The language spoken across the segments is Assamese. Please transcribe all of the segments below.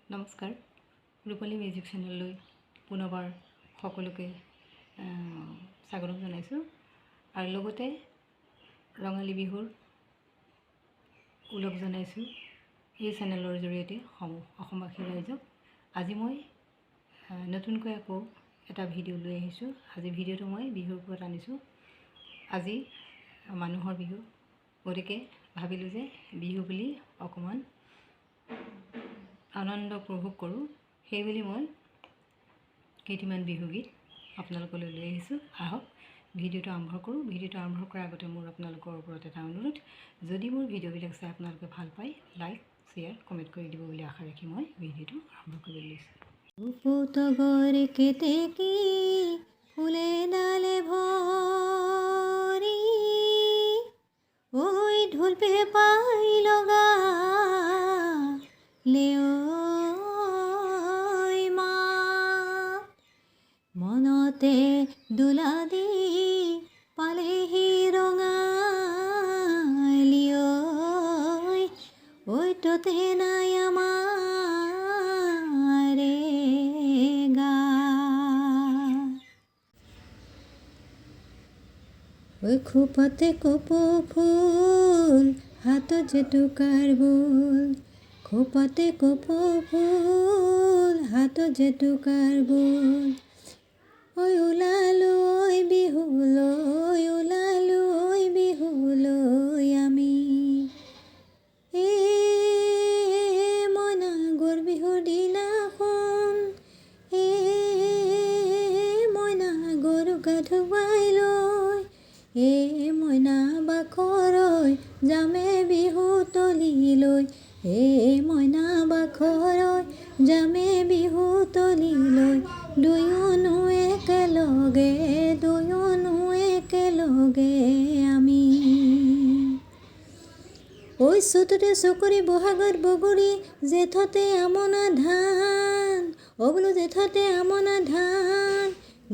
নমস্কাৰ ৰূপালী মিউজিক চেনেললৈ পুনৰবাৰ সকলোকে স্বাগতম জনাইছোঁ আৰু লগতে ৰঙালী বিহুৰ ওলগ জনাইছোঁ এই চেনেলৰ জৰিয়তে অসমবাসী ৰাইজক। আজি মই নতুনকৈ আকৌ এটা ভিডিঅ' লৈ আহিছোঁ। আজি ভিডিঅ'টো মই বিহুৰ ওপৰত আনিছোঁ। আজি মানুহৰ বিহু, গতিকে ভাবিলোঁ যে বিহু বুলি অকণমান আনন্দ উপভোগ কৰোঁ, সেইবুলি মই কেইটিমান বিহুগীত আপোনালোকলৈ লৈ আহিছোঁ। আহক ভিডিঅ'টো আৰম্ভ কৰোঁ। ভিডিঅ'টো আৰম্ভ কৰাৰ আগতে মোৰ আপোনালোকৰ ওপৰত এটা অনুৰোধ, যদি মোৰ ভিডিঅ'বিলাক চাই আপোনালোকে ভাল পায়, লাইক শ্বেয়াৰ কমেণ্ট কৰি দিব বুলি আশা ৰাখি মই ভিডিঅ'টো আৰম্ভ কৰিবলৈ লৈছোঁ। উপতগরে কেতেকি ফুলে ডালে ভরি ওই ঢোল পেপাই লগা লেও মা মনতে দোলা দি পালেহি ৰঙালিও ওই তোতে নাই আমাৰে গা ওই খোপাতে কপো ফুল হাত জেতুকাৰ বোল খোপাতে কপো ফুল হাত জেতুকাৰ বোল ওই ওলালো ওই বিহুলৈ ওলালো ওই বিহুলৈ আমি মইনা গৰ বিহুৰ দিনাখন মইনা গৰু গা ধুৱাই লৈ মইনা বাখৰৈ যামে বিহু তলিলৈ মইনা বাখৰৈ যামে বিহু তলিলৈ দুয়োনো একেলগে আমি ওই চতুতে চকৰি বহাগত বগৰী জেঠতে আমনা ধান বোলো জেঠতে আমনা ধান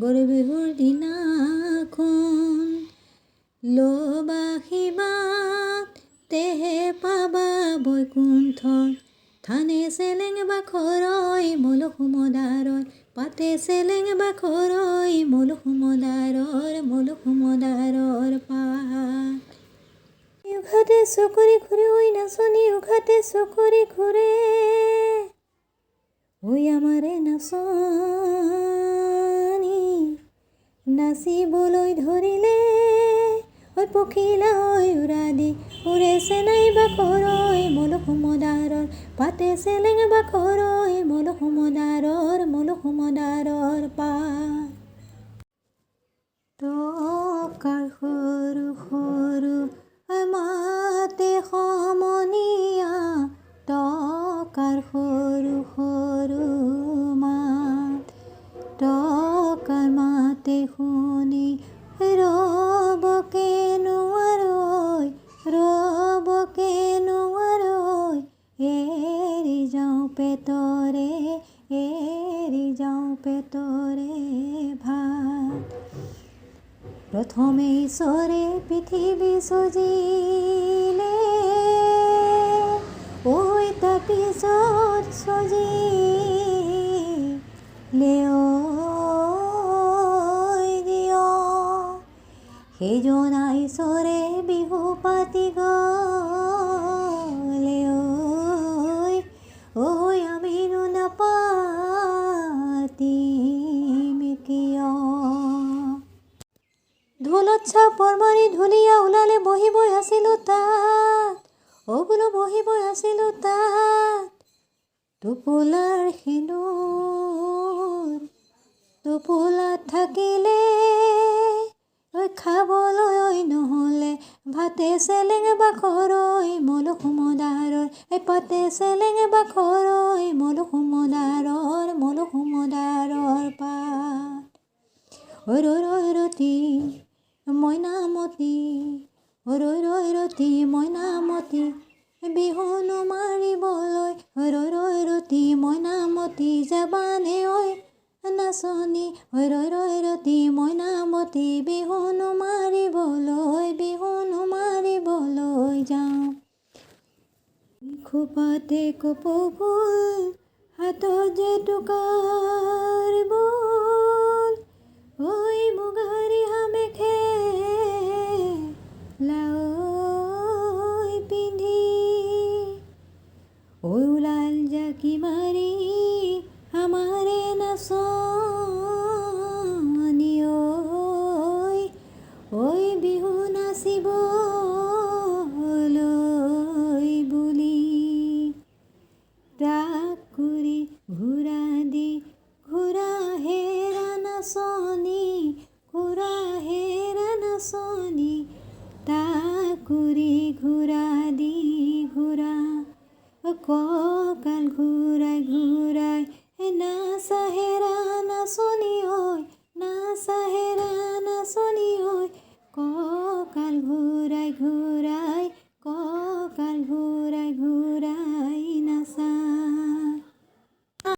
গৰু বিহুৰ দিনাখন লবাসীবাত তেহে পাবা বৈকুণ্ঠ থানে চেলেং বাখৰৈ মলুসমদাৰৰ পাতে চেলেং বাখৰৈ মলুসমদাৰৰ পাত উঘাতে চকৰি ঘূৰে ঐ নাচনী উঘাতে চকৰি ঘূৰে ঐ আমাৰে নাচনী নাচিবলৈ ধৰিলে ঐ পখিলা ঐ উৰা দি উৰে চেনাই বাখৰৈ মলুসমদাৰৰ পাতে চেলেং বাখৰৈ মলুসমদাৰৰ পাত টকাৰ সৰু সৰু মাতে সমনীয়া টকাৰ সৰু সৰু মাত টকাৰ মাতে শুনি ৰবকে নোৱাৰৈ এৰি যাওঁ পেটৰে ভাত প্ৰথমে ঈশ্বৰে পৃথিৱী সজিলে ঐ তাৰপিছত সজিলে সেইজনা ঈশ্বৰে বিহু পাতি গ'লে ঐ আমিনো নাপাতিম কিয় ঢোলত চাপৰ মাৰি ঢুলীয়া ওলালে বহিবই আছিলোঁ তাত বোলো বহিবই আছিলোঁ তাত টোপোলাৰ সিন্দুৰ টোপোলাত থাকিলে খাবলৈ নহ'লে ভাতে চেলেং বাখৰৈ মলুসমদাৰৰ পাতে চেলেং বাখৰৈ মলুসমদাৰৰ পাত ৰৈ মইনামতী ৰৈ মইনামতী বিহুনো মাৰিবলৈ ৰৈ মইনামতী যাবানে ঐ নাচনী ৰৈ মইনামতী বিহুনো মাৰিবলৈ যাওঁ খোপাতে কপৌ ফুল হাতত যে টোকাৰ বল ঐ মুগাৰী মেখেলা পিন্ধি ঐ ওলাল জাকি মাৰি আমাৰে নাচনি ঐ বিহু নাচিবলৈ বুলি তাক কৰি ঘূৰা দি ঘূৰা হেৰা নাচনি তাক কৰি ঘূৰা দি ঘূৰা কঁকাল ঘূৰাই ঘূৰাই নাচা হেৰা নাচনি কঁকাল ঘূৰাই ঘূৰাই